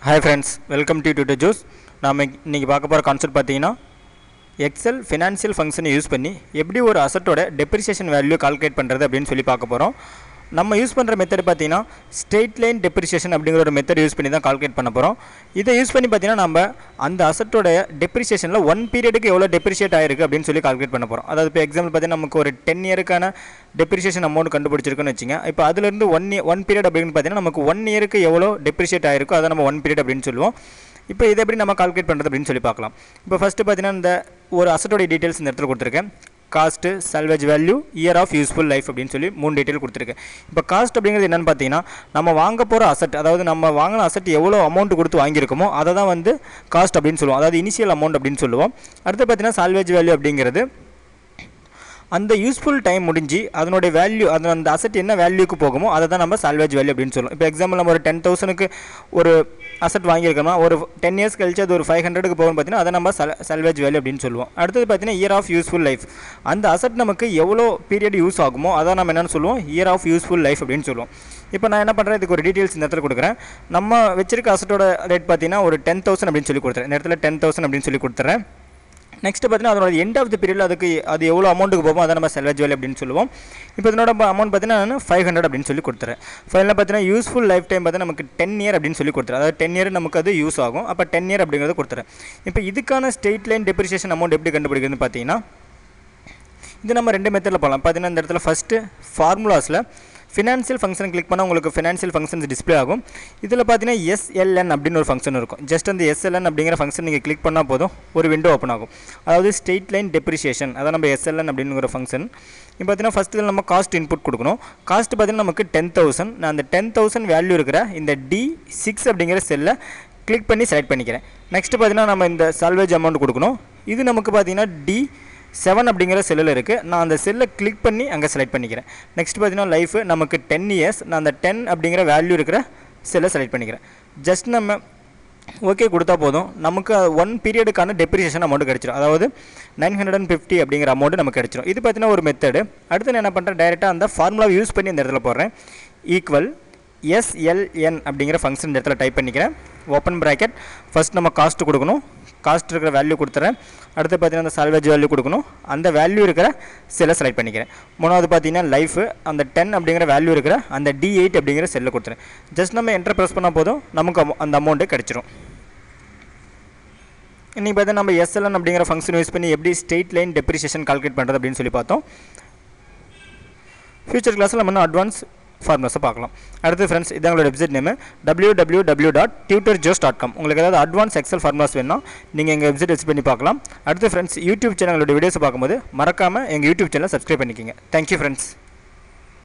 Hi friends, welcome to Tutor Juice. நாம இன்னைக்கு பார்க்க போற கான்செப்ட் பாத்தீங்கன்னா Excel financial function யூஸ் பண்ணி எப்படி ஒரு அசெட்டோட depreciation value கால்குலேட் பண்றது அப்படினு சொல்லி பார்க்க போறோம். நம்ம யூஸ் பண்ற மெத்தட் பாத்தீங்கன்னா ஸ்ட்ரெயிட் லைன் டெப்ரிசியேஷன் அப்படிங்கற ஒரு மெத்தட் யூஸ் பண்ணி தான் கால்குலேட் பண்ண போறோம். இதை யூஸ் பண்ணி பாத்தீங்கன்னா நம்ம அந்த அசெட்டோட டெப்ரிசியேஷன்ல 1 பீரியடுக்கு எவ்வளவு டெப்ரிசியேட் ஆயிருக்கு அப்படினு சொல்லி கால்குலேட் பண்ண போறோம். அதாவது இப்போ எக்ஸாம்பிள் பாத்தீங்கன்னா நமக்கு ஒரு 10 இயர்க்கான டெப்ரிசியேஷன் அமௌண்ட் கண்டுபிடிச்சிருக்கோம்னு வெச்சீங்க. இப்போ அதில இருந்து 1 பீரியட் அப்படினு பாத்தீங்கன்னா நமக்கு 1 இயருக்கு எவ்வளவு டெப்ரிசியேட் ஆயிருக்கோ அத நம்ம 1 பீரியட் அப்படினு சொல்லுவோம். இப்போ இத எப்படி நம்ம கால்குலேட் பண்றது அப்படினு சொல்லி பார்க்கலாம். இப்போ ஃபர்ஸ்ட் பாத்தீங்கன்னா இந்த ஒரு அசெட்டோட டீடைல்ஸ் இந்த இடத்துல கொடுத்திருக்கேன். Cost, salvage value, year of useful life அப்படினு சொல்லி மூணு டீடைல் கொடுத்திருக்கேன். இப்போ காஸ்ட் அப்படிங்கிறது என்னன்னு பாத்தீங்கன்னா நம்ம வாங்க போற அசெட், அதாவது நம்ம வாங்குன அசெட் எவ்வளவு அமௌண்ட் கொடுத்து வாங்கி இருக்கோமோ அத தான் வந்து காஸ்ட் அப்படினு சொல்லுவோம். அதாவது இனிஷியல் அமௌண்ட் அப்படினு சொல்லுவோம். அடுத்து பாத்தீங்கன்னா salvage value அப்படிங்கிறது அந்த யூஸ்ஃபுல் டைம் முடிஞ்சி அதனோட வேல்யூ அந்த அசெட் என்ன வேல்யூக்கு போகுமோ அதை தான் நம்ம salvage value அப்படினு சொல்லுவோம். இப்போ எக்ஸாம்பிள் நம்ம ஒரு 10000க்கு ஒரு அசெட் வாங்கி இருக்கோம்னா ஒரு 10 இயர்ஸ் கழிச்சு அது ஒரு 500க்கு போகும் பாத்தீங்கன்னா அத நம்ம salvage value அப்படினு சொல்லுவோம். அடுத்து பாத்தீங்கன்னா year of useful life. அந்த அசெட் நமக்கு எவ்வளவு பீரியட் யூஸ் ஆகுமோ அத நாம என்னன்னு சொல்லுவோம் year of useful life அப்படினு சொல்லுவோம். இப்போ நான் என்ன பண்றேன், இதுக்கு ஒரு டீடைல்ஸ் இந்த இடத்துல கொடுக்கிறேன். நம்ம வெச்சிருக்க அசெட்டோட ரேட் பாத்தீங்கன்னா ஒரு 10000 அப்படினு சொல்லி கொடுத்துறேன். இந்த இடத்துல 10000 அப்படினு சொல்லி கொடுத்துறேன். நெக்ஸ்ட் பாத்தீங்கன்னா அதோட எண்ட் ஆஃப் தி பீரியட்ல அது எவ்வளவு அமௌண்ட்க்கு போகுமோ அத நம்ம salvage value அப்படினு சொல்லுவோம். இப்போ இதனோட அமௌண்ட் பாத்தீங்கன்னா நான் 500 அப்படினு சொல்லி கொடுத்துறேன். ஃபைனலா பாத்தீங்கன்னா யூஸ்ஃபுல் லைஃப் டைம் பாத்தீங்கன்னா நமக்கு 10 இயர் அப்படினு சொல்லி கொடுத்துறேன். அதாவது 10 இயர் நமக்கு அது யூஸ் ஆகும். அப்ப 10 இயர் அப்படிங்கறத கொடுத்துறேன். இப்போ இதுக்கான ஸ்ட்ரெயிட் லைன் டெப்ரிசியேஷன் அமௌண்ட் எப்படி கண்டுபிடிக்கிறதுன்னு பாத்தீங்கன்னா இது நம்ம ரெண்டு மெத்தட்ல போலாம். பாத்தீங்கன்னா இந்த இடத்துல ஃபர்ஸ்ட் ஃபார்முலாஸ்ல Financial function click பண்ணா உங்களுக்கு financial functions display ஆகும். இதுல பாத்தீங்கன்னா SLN அப்படின ஒரு ஃபங்க்ஷன் இருக்கும். ஜஸ்ட் அந்த SLN அப்படிங்கற ஃபங்க்ஷன் நீங்க கிளிக் பண்ணா போதும் ஒரு விண்டோ ஓபன் ஆகும். அதாவது ஸ்ட்ரெயிட் லைன் டெப்ரிசியேஷன், அத நம்ம SLN அப்படிங்கற ஃபங்க்ஷன். இப்போ பாத்தீங்கன்னா ஃபர்ஸ்ட் இதுல நம்ம காஸ்ட் இன்புட் கொடுக்கணும். காஸ்ட் பாத்தீங்கன்னா நமக்கு 10000. நான் அந்த 10000 வேல்யூ இருக்கிற இந்த D6 அப்படிங்கற செல்ல கிளிக் பண்ணி செலக்ட் பண்ணிக்கிறேன். நெக்ஸ்ட் பாத்தீங்கன்னா நம்ம இந்த salvage amount கொடுக்கணும். இது நமக்கு பாத்தீங்கன்னா D7 அப்படிங்கற செல்ல இருக்கு. நான் அந்த செல்ல கிளிக் பண்ணி அங்க செலக்ட் பண்ணிக்கிறேன். நெக்ஸ்ட் பாத்தீங்கன்னா லைஃப் நமக்கு 10 இயர்ஸ். நான் அந்த 10 அப்படிங்கற வேல்யூ இருக்கிற செல்ல செலக்ட் பண்ணிக்கிறேன். ஜஸ்ட் நம்ம ஓகே கொடுத்தா போதும் நமக்கு 1 பீரியடுக்கான டெப்ரிசியேஷன் அமௌண்ட் கிடைச்சிரும். அதாவது 950 அப்படிங்கற அமௌண்ட் நமக்கு கிடைச்சிரும். இது பாத்தீங்கன்னா ஒரு மெத்தட். அடுத்து நான் என்ன பண்றேன், டைரக்டா அந்த ஃபார்முலாவை யூஸ் பண்ணி இந்த இடத்துல போடுறேன். ஈக்குவல் SLN அப்படிங்கற ஃபங்க்ஷன் இந்த இடத்துல டைப் பண்ணிக்கிறேன். Open bracket. ஃபர்ஸ்ட் நம்ம காஸ்ட் கொடுக்கணும். காஸ்ட் இருக்கிற வேல்யூ கொடுத்துறேன். அடுத்து பாத்தீங்கன்னா அந்த salvage value கொடுக்கணும். அந்த வேல்யூ இருக்கிற செல்ல செலக்ட் பண்ணிக்கிறேன். மூணாவது பாத்தீங்கன்னா லைஃப் அந்த 10 அப்படிங்கற வேல்யூ இருக்கிற அந்த D8 அப்படிங்கற செல்ல கொடுத்துறேன். ஜஸ்ட் நம்ம என்டர் பிரஸ் பண்ணா போதும் நமக்கு அந்த அமௌண்ட் கிடைச்சிரும். இன்னைக்கு பாத்தீங்கன்னா நம்ம SLN அப்படிங்கற ஃபங்க்ஷன் யூஸ் பண்ணி எப்படி ஸ்ட்ரெயிட் லைன் டெப்ரிசியேஷன் கால்குலேட் பண்றது அப்படினு சொல்லி பார்த்தோம். ஃபியூச்சர் கிளாஸ்ல நம்ம அட்வான்ஸ் ஃபார்முலாஸ் பார்க்கலாம். அடுத்து फ्रेंड्स இதான் உங்களோட வெப்சைட் நேம் www.tutorjuice.com. உங்களுக்கு ஏதாவது அட்வான்ஸ் எக்ஸல் ஃபார்முலாஸ் வேணும்னா நீங்க எங்க வெப்சைட் விசிட் பண்ணி பார்க்கலாம். அடுத்து फ्रेंड्स YouTube சேனலோட வீடியோஸ் பாக்கும்போது மறக்காம எங்க YouTube சேனலை சப்ஸ்கிரைப் பண்ணிக்கங்க. Thank you friends.